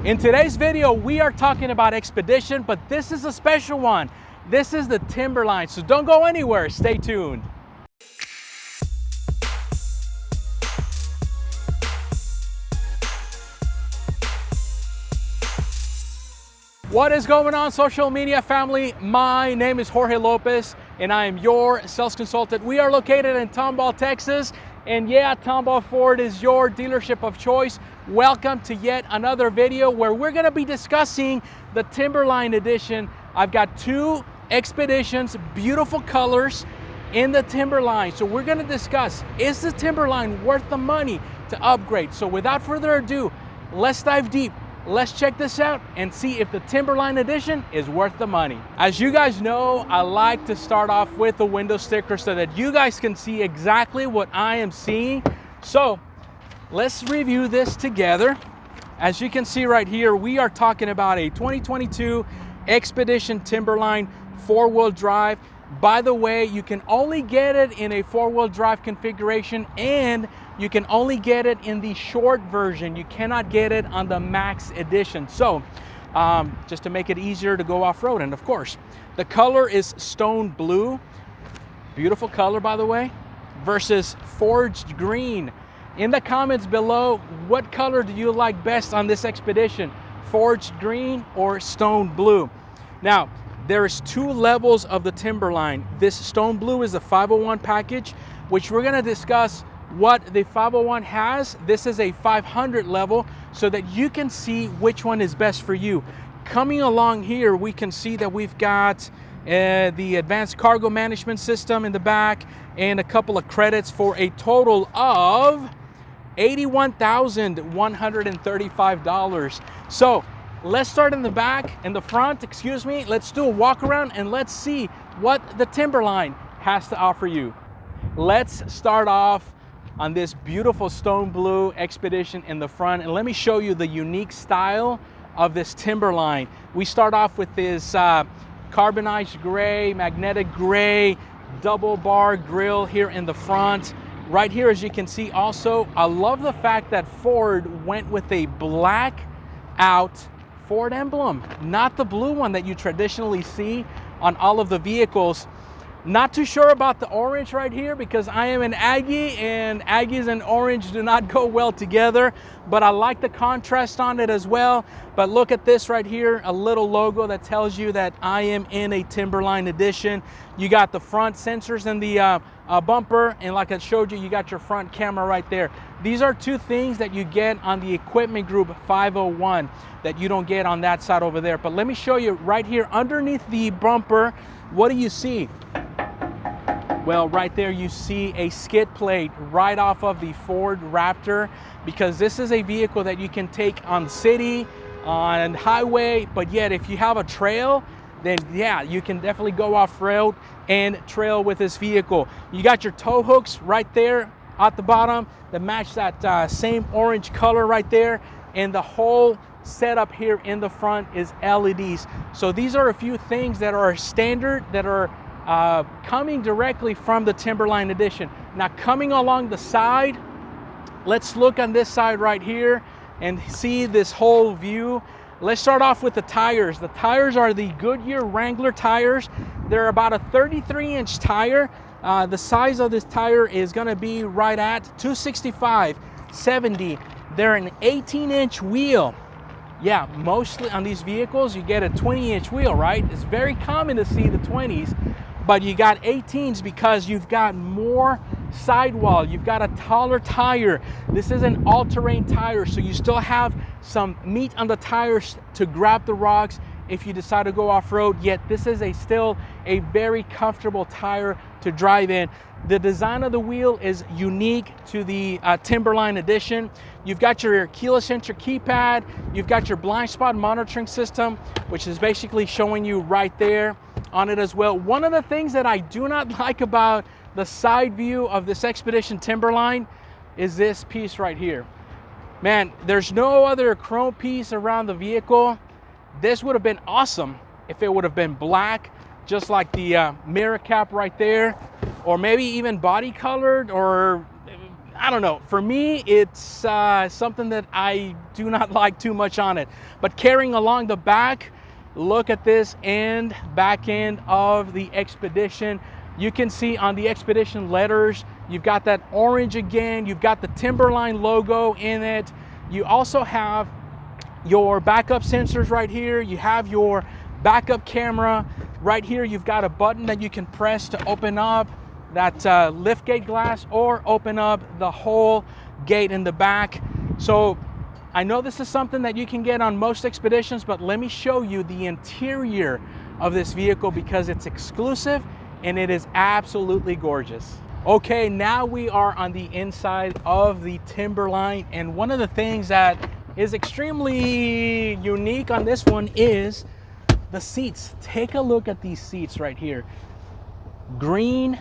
In today's video, we are talking about Expedition, but this is a special one. This is the Timberline, so don't go anywhere. Stay tuned. What is going on, social media family? My name is Jorge Lopez, and I am your sales consultant. We are located in Tomball, Texas, and yeah, Tomball Ford is your dealership of choice. Welcome to yet another video where we're gonna be discussing the Timberline edition. I've got two Expeditions, beautiful colors in the Timberline. So we're gonna discuss, is the Timberline worth the money to upgrade? So without further ado, let's dive deep. Let's check this out and see if the Timberline edition is worth the money. As you guys know, I like to start off with a window sticker so that you guys can see exactly what I am seeing. So let's review this together. As you can see right here, we are talking about a 2022 Expedition Timberline 4-wheel drive. By the way, you can only get it in a 4-wheel drive configuration, and you can only get it in the short version. You cannot get it on the max edition. So just to make it easier to go off-road. And of course, the color is stone blue. Beautiful color, by the way, versus forged green. In the comments below, what color do you like best on this Expedition? Forged green or stone blue? Now, there's two levels of the Timberline. This stone blue is a 501 package, which we're gonna discuss what the 501 has. This is a 500 level so that you can see which one is best for you. Coming along here, we can see that we've got the advanced cargo management system in the back and a couple of credits for a total of $81,135. So let's start in the back, in the front, excuse me. Let's do a walk around and let's see what the Timberline has to offer you. Let's start off on this beautiful stone blue Expedition in the front, and let me show you the unique style of this Timberline. We start off with this carbonized gray, magnetic gray, double bar grille here in the front. Right here, as you can see also, I love the fact that Ford went with a black out Ford emblem, not the blue one that you traditionally see on all of the vehicles. Not too sure about the orange right here because I am an Aggie, and Aggies and orange do not go well together, but I like the contrast on it as well. But look at this right here, a little logo that tells you that I am in a Timberline edition. You got the front sensors and the bumper, and like I showed you, you got your front camera right there. These are two things that you get on the Equipment Group 501 that you don't get on that side over there. But let me show you right here underneath the bumper, what do you see? Well, right there you see a skid plate right off of the Ford Raptor, because this is a vehicle that you can take on city, on highway, but yet if you have a trail, then yeah, you can definitely go off-road and trail with this vehicle. You got your tow hooks right there at the bottom that match that same orange color right there, and the whole setup here in the front is LEDs. So these are a few things that are standard, that are coming directly from the Timberline edition. Now, coming along the side, let's look on this side right here and see this whole view. Let's start off with the tires. The tires are the Goodyear Wrangler tires. They're about a 33-inch tire. The size of this tire is gonna be right at 265/70. They're an 18-inch wheel. Yeah, mostly on these vehicles, you get a 20-inch wheel, right? It's very common to see the 20s, but you got 18s because you've got more sidewall, you've got a taller tire. This is an all-terrain tire, so you still have some meat on the tires to grab the rocks if you decide to go off-road, yet this is still a very comfortable tire to drive in. The design of the wheel is unique to the Timberline edition. You've got your keyless entry keypad, you've got your blind spot monitoring system, which is basically showing you right there on it as well. One of the things that I do not like about the side view of this Expedition Timberline is this piece right here. Man, there's no other chrome piece around the vehicle. This would have been awesome if it would have been black, just like the mirror cap right there, or maybe even body colored, or I don't know. For me, it's something that I do not like too much on it. But carrying along the back, look at this end, back end of the Expedition. You can see on the Expedition letters, you've got that orange again. You've got the Timberline logo in it. You also have your backup sensors right here. You have your backup camera right here. You've got a button that you can press to open up that lift gate glass or open up the whole gate in the back. So I know this is something that you can get on most Expeditions, but let me show you the interior of this vehicle because it's exclusive and it is absolutely gorgeous. Okay, now we are on the inside of the Timberline, and one of the things that is extremely unique on this one is the seats. Take a look at these seats right here. Green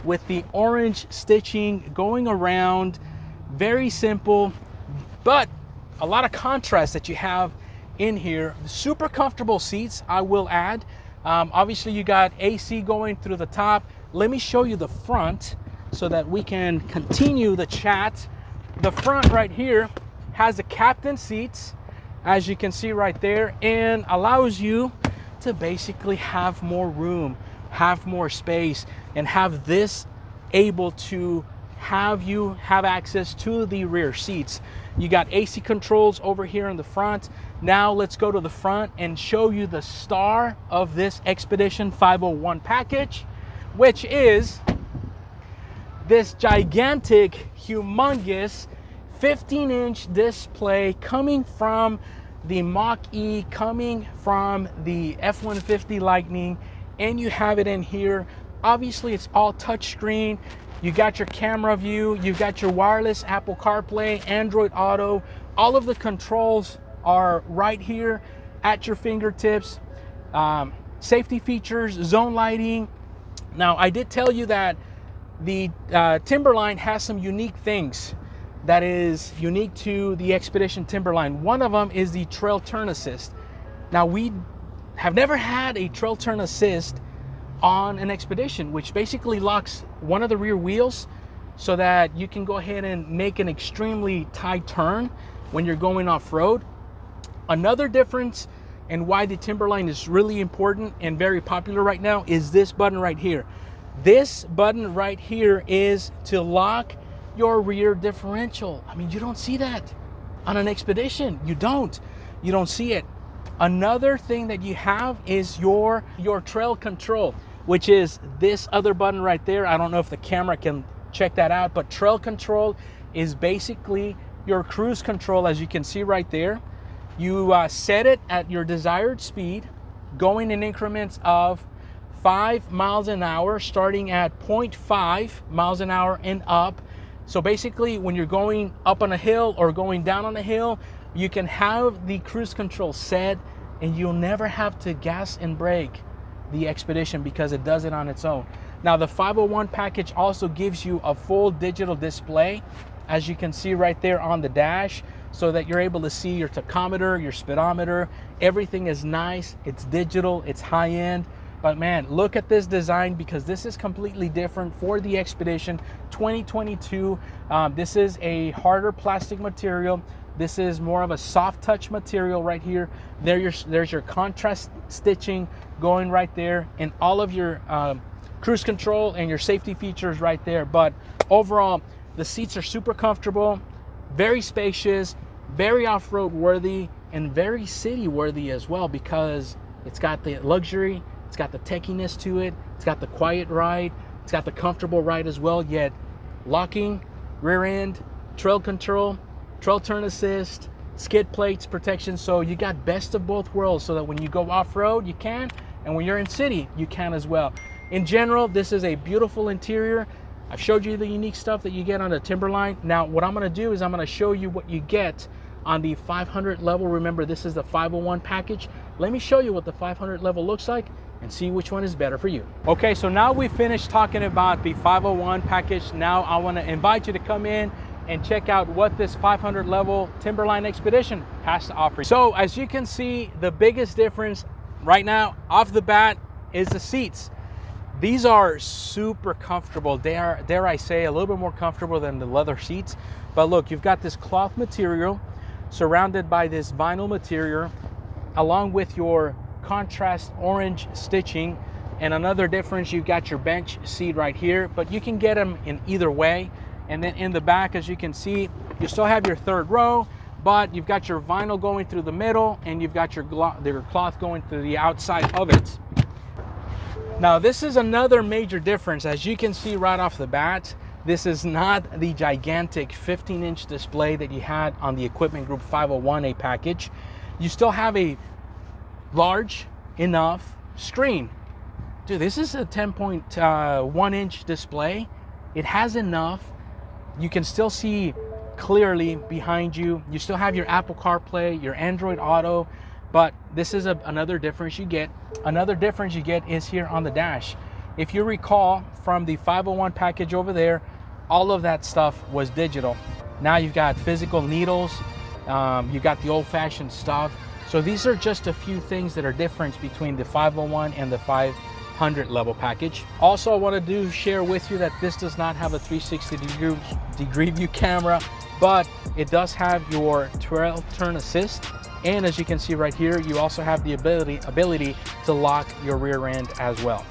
with the orange stitching going around. Very simple, but a lot of contrast that you have in here. Super comfortable seats, I will add. Obviously you got AC going through the top. Let me show you the front so that we can continue the chat. The front right here has the captain seats, as you can see right there, and allows you to basically have more room, have more space, and have this able to have you have access to the rear seats. You got AC controls over here in the front. Now let's go to the front and show you the star of this Expedition 501 package, which is this gigantic, humongous 15-inch display coming from the Mach-E, coming from the F-150 Lightning, and you have it in here. Obviously it's all touchscreen. You got your camera view, you've got your wireless Apple CarPlay, Android Auto. All of the controls are right here at your fingertips. Safety features, zone lighting. Now I did tell you that the Timberline has some unique things that is unique to the Expedition Timberline. One of them is the trail turn assist. Now we have never had a trail turn assist on an Expedition, which basically locks one of the rear wheels so that you can go ahead and make an extremely tight turn when you're going off-road. Another difference and why the Timberline is really important and very popular right now is this button right here. This button right here is to lock your rear differential. I mean, you don't see that on an Expedition. You don't see it. Another thing that you have is your trail control, which is this other button right there. I don't know if the camera can check that out, but trail control is basically your cruise control, as you can see right there. You set it at your desired speed, going in increments of 5 miles an hour, starting at 0.5 miles an hour and up. So basically when you're going up on a hill or going down on a hill, you can have the cruise control set and you'll never have to gas and brake the Expedition because it does it on its own. Now the 501 package also gives you a full digital display, as you can see right there on the dash, so that you're able to see your tachometer, your speedometer. Everything is nice, it's digital, it's high end. But man, look at this design because this is completely different for the Expedition 2022. This is a harder plastic material. This is more of a soft touch material right here. There's your contrast stitching going right there, and all of your cruise control and your safety features right there. But overall, the seats are super comfortable, very spacious, very off-road worthy, and very city worthy as well because it's got the luxury, it's got the techiness to it, it's got the quiet ride, it's got the comfortable ride as well, yet locking, rear end, trail control, trail turn assist, skid plates protection. So you got best of both worlds so that when you go off-road you can, and when you're in city you can as well. In general, this is a beautiful interior. I've showed you the unique stuff that you get on the Timberline. Now what I'm going to do is I'm going to show you what you get on the 500 level. Remember, this is the 501 package. Let me show you what the 500 level looks like and see which one is better for you. Okay, so now we finished talking about the 501 package. Now I want to invite you to come in and check out what this 500 level Timberline Expedition has to offer. So as you can see, the biggest difference right now off the bat is the seats. These are super comfortable. They are, dare I say, a little bit more comfortable than the leather seats. But look, you've got this cloth material surrounded by this vinyl material, along with your contrast orange stitching. And another difference, you've got your bench seat right here, but you can get them in either way. And then in the back, as you can see, you still have your third row, but you've got your vinyl going through the middle, and you've got your cloth going through the outside of it. Now, this is another major difference. As you can see right off the bat, this is not the gigantic 15-inch display that you had on the Equipment Group 501A package. You still have a large enough screen. Dude, this is a 10.1-inch display. It has enough. You can still see clearly behind you. You still have your Apple CarPlay, your Android Auto, but this is another difference you get. Another difference you get is here on the dash. If you recall from the 501 package over there, all of that stuff was digital. Now you've got physical needles, you got the old-fashioned stuff. So these are just a few things that are different between the 501 and the 500 level package. Also, I want to share with you that this does not have a 360-degree view camera, but it does have your trail turn assist. And as you can see right here, you also have the ability to lock your rear end as well.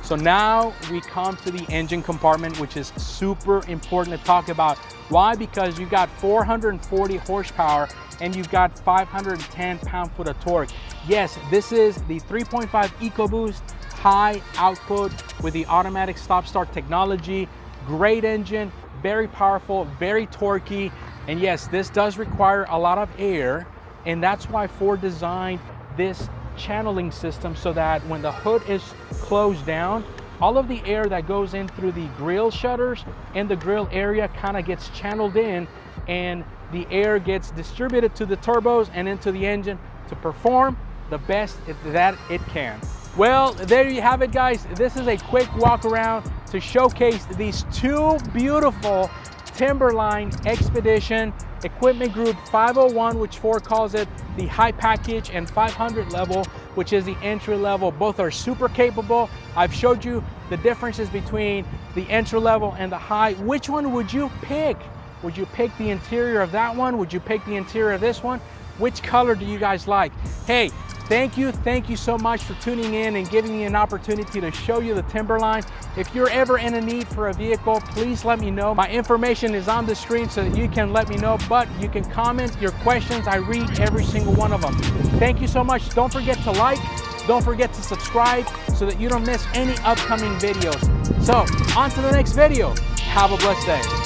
So now we come to the engine compartment, which is super important to talk about. Why? Because you've got 440 horsepower and you've got 510 pound-foot of torque. Yes, this is the 3.5 EcoBoost high output with the automatic stop-start technology. Great engine, very powerful, very torquey. And yes, this does require a lot of air, and that's why Ford designed this channeling system so that when the hood is closed down, all of the air that goes in through the grille shutters and the grille area kind of gets channeled in, and the air gets distributed to the turbos and into the engine to perform the best that it can. Well, there you have it, guys. This is a quick walk around to showcase these two beautiful Timberline Expedition Equipment Group 501, which Ford calls it the high package, and 500 level, which is the entry level. Both are super capable. I've showed you the differences between the entry level and the high. Which one would you pick? Would you pick the interior of that one? Would you pick the interior of this one? Which color do you guys like? Hey, thank you so much for tuning in and giving me an opportunity to show you the Timberline. If you're ever in a need for a vehicle, please let me know. My information is on the screen so that you can let me know, but you can comment your questions. I read every single one of them. Thank you so much. Don't forget to like, don't forget to subscribe so that you don't miss any upcoming videos. So on to the next video. Have a blessed day.